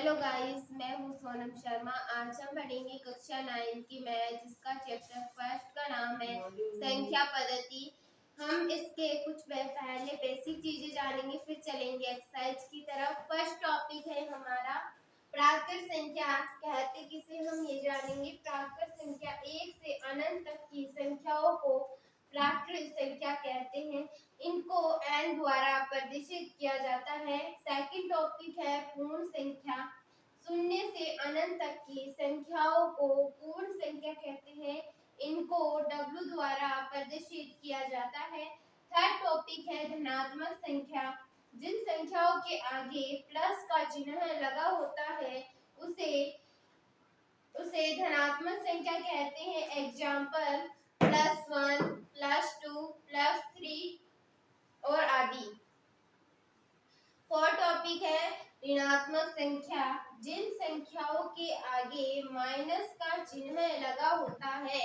Hello guys, मैं हूँ सोनम शर्मा। आज हम पढ़ेंगे कक्षा 9 की मैथ, जिसका चैप्टर फर्स्ट का नाम है संख्या पद्धति। हम इसके कुछ पहले बेसिक चीजें जानेंगे, फिर चलेंगे एक्सरसाइज की तरफ। फर्स्ट टॉपिक है हमारा प्राकृत संख्या कहते किसे, हम ये जानेंगे। प्राकृत संख्या 1 से अनंत तक की संख्याओं को प्राकृत संख्या कहते हैं। इनको n द्वारा प्रदर्शित किया जाता है। सेकंड टॉपिक है पूर्ण संख्या। शून्य से अनंत तक की संख्याओं को पूर्ण संख्या कहते हैं। इनको w द्वारा प्रदर्शित किया जाता है। थर्ड टॉपिक है धनात्मक संख्या। जिन संख्याओं के आगे प्लस का चिन्ह लगा होता है उसे धनात्मक संख्या कहते हैं। एग्जाम्पल +1, +2, +3 और आदि। फोर्थ टॉपिक है ऋणात्मक संख्या। जिन संख्याओं के आगे माइनस का चिन्ह लगा होता है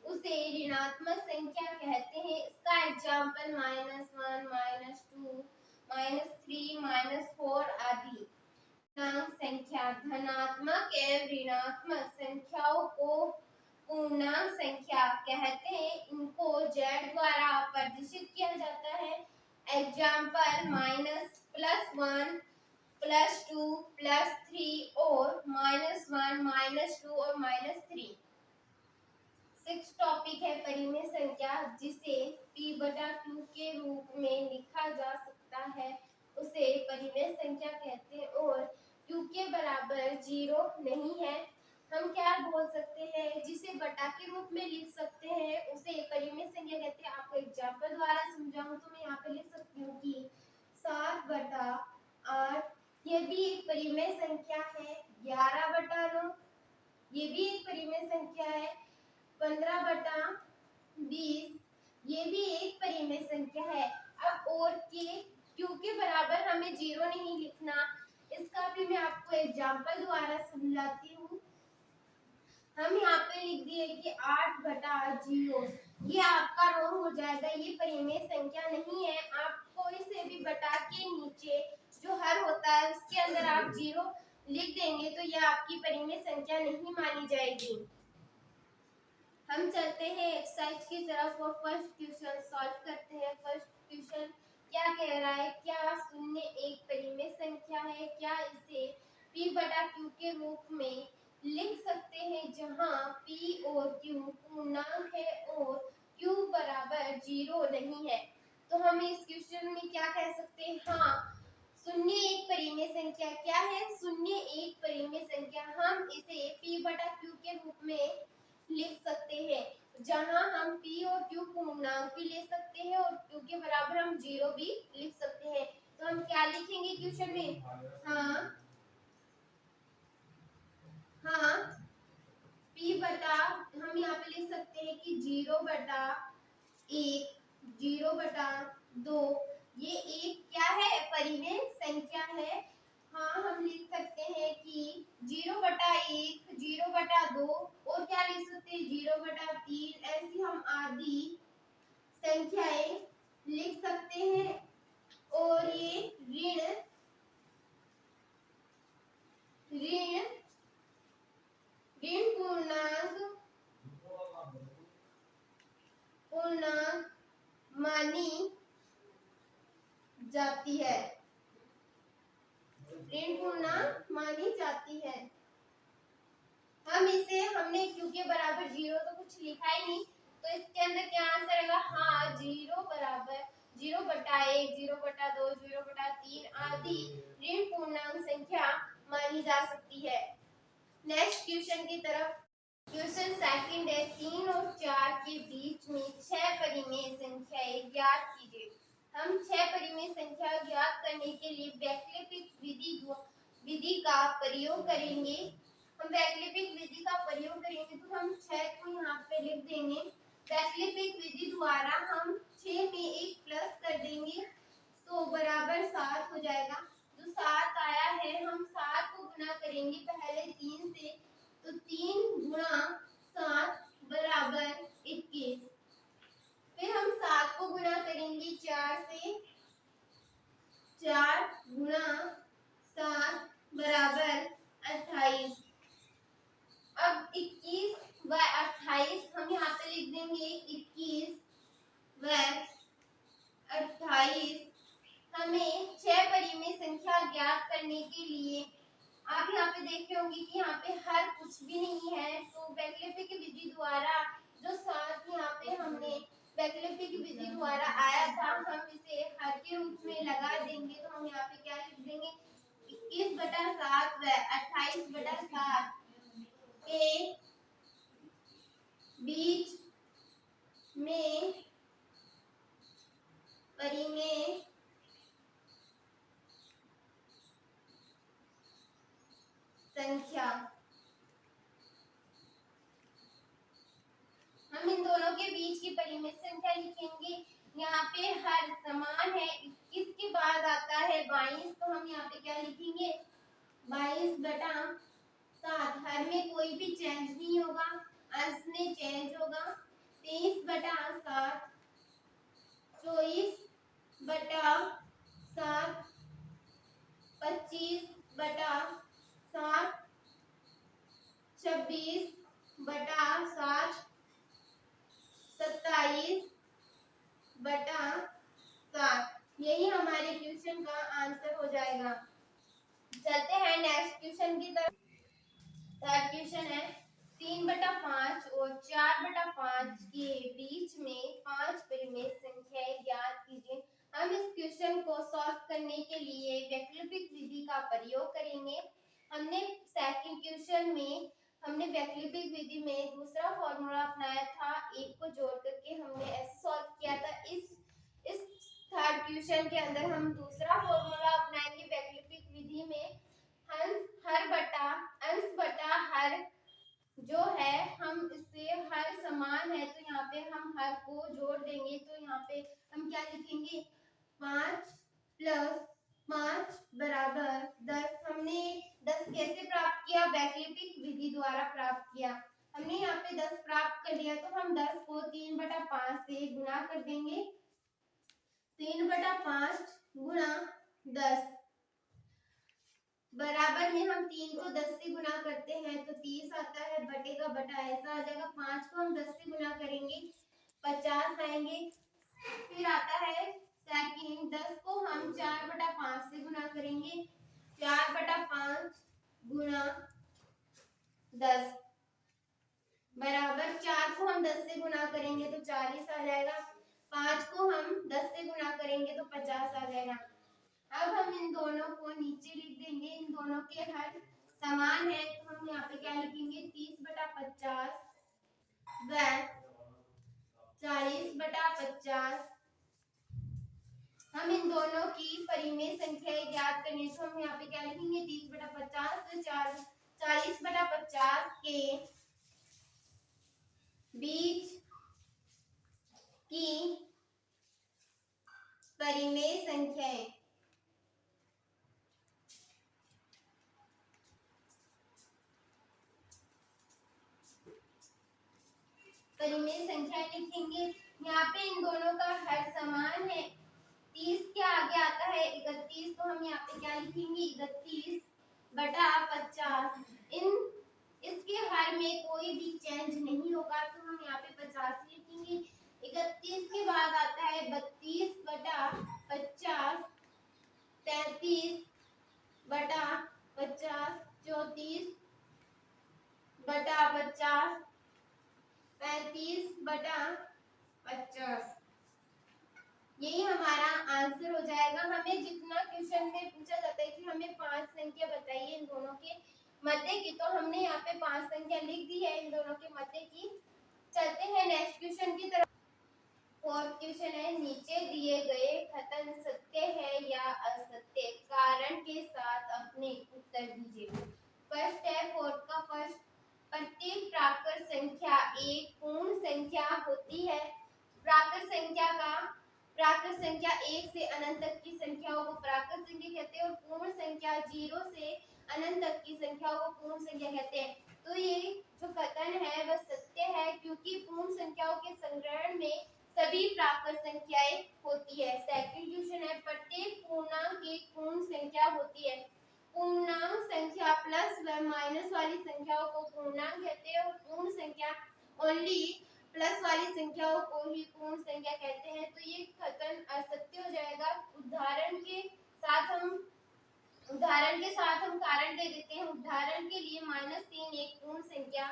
उसे ऋणात्मक संख्या कहते हैं। इसका एग्जाम्पल -1, -2, -3, -4 आदि। पूर्णांक संख्या। धनात्मक एवं ऋणात्मक संख्याओं को पूर्णांक संख्या कहते हैं। इनको z द्वारा प्रदर्शित किया जाता है। एग्जाम्पल -+1, +2, +3 और -1, -2 और -3। सिक्स्थ टॉपिक है परिमेय संख्या। जिसे p/q के रूप में लिखा जा सकता है उसे परिमेय संख्या कहते हैं। और q के बराबर 0 नहीं है, हम क्या बोल सकते हैं, जिसे बटा के रूप में लिख सकते हैं उसे परिमेय संख्या कहते हैं। आपको एग्जाम्पल द्वारा समझाऊं तो मैं यहाँ पे लिख सकती हूँ कि 7/8 ये भी एक परिमेय संख्या है। 11/9 ये भी एक परिमेय संख्या है। 15/20 ये भी एक परिमेय संख्या है। अब और q के बराबर हमें 0 नहीं लिखना, इसका भी मैं आपको एग्जाम्पल द्वारा समझाती हूँ। हम यहाँ पे लिख दिए कि 8/0, ये आपका रॉन्ग हो जाएगा, ये परिमेय संख्या नहीं है। आप कोई से भी बटा के नीचे जो हर होता है उसके अंदर आप 0 लिख देंगे तो यह आपकी परिमेय संख्या नहीं मानी जाएगी। हम चलते हैं एक्सरसाइज की तरफ और फर्स्ट क्वेश्चन सॉल्व करते हैं। फर्स्ट क्वेश्चन क्या कह रहा है, क्या शून्य एक परिमेय संख्या है? क्या इसे p/q के रूप में लिख सकते हैं, जहां p और q पूर्णांक है और q बराबर 0 नहीं है? तो हम इस क्वेश्चन में क्या कह सकते हैं? हाँ, शून्य एक परिमेय संख्या क्या है? शून्य एक परिमेय संख्या। हम इसे p/q के रूप में लिख सकते हैं, जहां हम p और q पूर्णांक भी ले सकते हैं और q के बराबर हम 0 भी लिख सकते हैं। तो हम क्या लिखेंगे क्वेश्चन में? हाँ, हम यहाँ पे लिख सकते हैं कि 0/1, 0/2 ये एक क्या है? परिमेय संख्या है। हाँ, हम लिख सकते हैं कि 0/1, 0/2 और क्या लिख सकते हैं? 0/3। ऐसी हम आदि संख्याएं लिख सकते हैं। और ये ऋण पूर्णांक मानी जाती है। ऋण पूर्णांक मानी जाती है। हमने q के बराबर 0 तो कुछ लिखा ही नहीं, तो इसके अंदर क्या आंसर आएगा? हाँ, 0/1, 0/2, 0/3 आदि ऋण पूर्णांक संख्या मानी जा सकती है। नेक्स्ट क्वेश्चन की तरफ। क्वेश्चन सेकंड है, 3 और 4 के बीच में 6 परिमेय संख्याएं ज्ञात कीजिए। हम 6 परिमेय संख्या ज्ञात करने के लिए वैकल्पिक विधि का प्रयोग करेंगे। हम वैकल्पिक विधि का प्रयोग करेंगे तो हम 6 को यहाँ पे लिख देंगे। वैकल्पिक विधि द्वारा हम 6 में एक प्लस कर देंगे तो बराबर 7 हो जाएगा। जो 7 आया है, हम 7 को गुना करेंगे पहले 3 से, तो 3 गुणा 7 बराबर 21। फिर हम 7 को गुना करेंगे 4 से, 4 गुणा 7 बराबर के लिए आप यहाँ पे देख रहे होंगे कि यहाँ पे हर कुछ भी नहीं है, तो वैकल्पिक विधि द्वारा जो सात यहाँ पे हमने वैकल्पिक विधि द्वारा आया था, हम इसे हर के रूप में लगा देंगे। तो हम यहाँ पे क्या लिख देंगे, 21/7 व 28/7 के बीच में परिमेय संख्या। हम इन दोनों के बीच की परिमेय संख्या लिखेंगे। यहाँ पे हर समान है, 21 के बाद आता है 22, तो हम यहाँ पे क्या लिखेंगे, 22/7। हर में कोई भी चेंज नहीं होगा, अंश में चेंज होगा। 23/7, 24/7, 25/7, 26/7, 27/7। यही हमारे क्वेश्चन का आंसर हो जाएगा। चलते हैं नेक्स्ट क्वेश्चन की तरफ। थर्ड क्वेश्चन है 3/5 और 4/5 के बीच में 5 परिमेय संख्याएं ज्ञात कीजिए। हम इस क्वेश्चन को सॉल्व करने के लिए वैकल्पिक विधि का प्रयोग करेंगे। हमने सेकंड क्वेश्चन में हमने वैकल्पिक विधि में दूसरा फॉर्मूला अपनाया था, एक को जोड़ करके हमने ऐसे सॉल्व किया था। इस थर्ड क्वेश्चन के अंदर हम दूसरा फॉर्मूला अपनाएंगे वैकल्पिक विधि में। अंश बटा हर जो है, हम इससे हर समान है तो यहाँ पे हम हर को जोड़ देंगे। तो यहाँ पे हम क्या लिखेंगे, 5 + 5 = 10। हमने 10 कैसे प्राप्त किया, वैकल्पिक विधि द्वारा प्राप्त किया। हमने यहाँ पे 10 प्राप्त कर लिया, तो हम 10 को 3/5 से गुणा कर देंगे। 3/5 गुणा 10 बराबर में हम 3 को 10 से गुणा करते हैं तो 30 आता है, बटे का बटा ऐसा आ जाएगा। 5 को हम 10 से गुणा करेंगे 50 आएंगे। फिर आता है सेकंड, 10 को हम 4/5 से गुणा करेंगे, 4/5 गुणा 10 बराबर 4 को हम 10 से गुणा करेंगे तो 40 आ जाएगा। 5 को हम 10 से गुणा करेंगे तो 50 आ जाएगा। अब हम इन दोनों को नीचे लिख देंगे, इन दोनों के हर समान है तो हम यहाँ पे क्या लिखेंगे, 30/50 व 40/50। हम इन दोनों की परिमेय संख्या ज्ञात करने तो हम यहाँ पे क्या लिखेंगे, 30/50 तो 40/50 के बीच की परिमेय संख्याएं। परिमेय संख्या लिखेंगे। यहाँ पे इन दोनों का हर समान है, 30 के आगे आता है 31, तो हम यहाँ पे क्या लिखेंगे, 31/50। इसके हर में कोई भी चेंज नहीं होगा तो हम यहाँ पे 50 लिखेंगे। 31 के बाद आता है 32/50, 33/50, 34/50, 35/50। यही हमारा आंसर हो जाएगा। हमें जितना क्वेश्चन में पूछा जाता है कि हमें 5 संख्या बताइए इन दोनों के मध्य की, तो हमने यहाँ पे 5 संख्या लिख दी है इन दोनों के मध्य की। चलते हैं नेक्स्ट क्वेश्चन की तरफ। फोर्थ क्वेश्चन है, नीचे दिए गए कथन सत्य है या असत्य, कारण के साथ अपने उत्तर दीजिए। फर्स्ट है, फोर्थ का फर्स्ट, प्रत्येक प्राकृत संख्या एक पूर्ण संख्या होती है। प्राकृत संख्या 1 से अनंत तक की संख्याओं को प्राकृत संख्या कहते हैं और पूर्ण संख्या 0 से अनंत तक की संख्याओं को पूर्ण संख्या कहते हैं। तो ये जो कथन है वह सत्य है, क्योंकि पूर्ण संख्याओं के संग्रहण में सभी प्राकृत संख्याएं होती है। सेकंड क्वेश्चन है, प्रत्येक पूर्णांक एक पूर्ण संख्या होती है। पूर्णांक संख्या प्लस व माइनस वाली संख्याओं को पूर्णांक कहते हैं और पूर्ण संख्या ओनली प्लस वाली संख्याओं को ही पूर्ण संख्या कहते हैं। तो ये कथन असत्य हो जाएगा। उदाहरण के साथ हम उदाहरण के साथ हम कारण दे देते हैं। उदाहरण के लिए -3 एक पूर्ण संख्या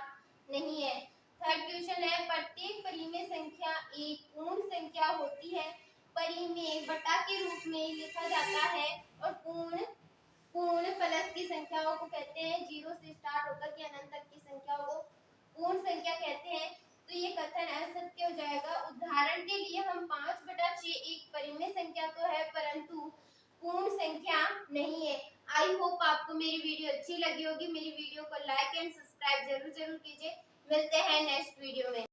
नहीं है। थर्ड क्वेश्चन है, प्रत्येक परिमेय संख्या एक पूर्ण संख्या होती है। परिमेय बटा के रूप में लिखा जाता है और पूर्ण प्लस की संख्याओं को कहते हैं, 0 से स्टार्ट होकर के अनंत तक की संख्याओं को पूर्ण संख्या कहते हैं। तो ये कथन असत्य हो जाएगा। उदाहरण के लिए हम 5/6 एक परिमेय संख्या तो है परंतु पूर्ण संख्या नहीं है। आई होप आपको मेरी वीडियो अच्छी लगी होगी। मेरी वीडियो को लाइक एंड सब्सक्राइब जरूर कीजिए। मिलते हैं नेक्स्ट वीडियो में।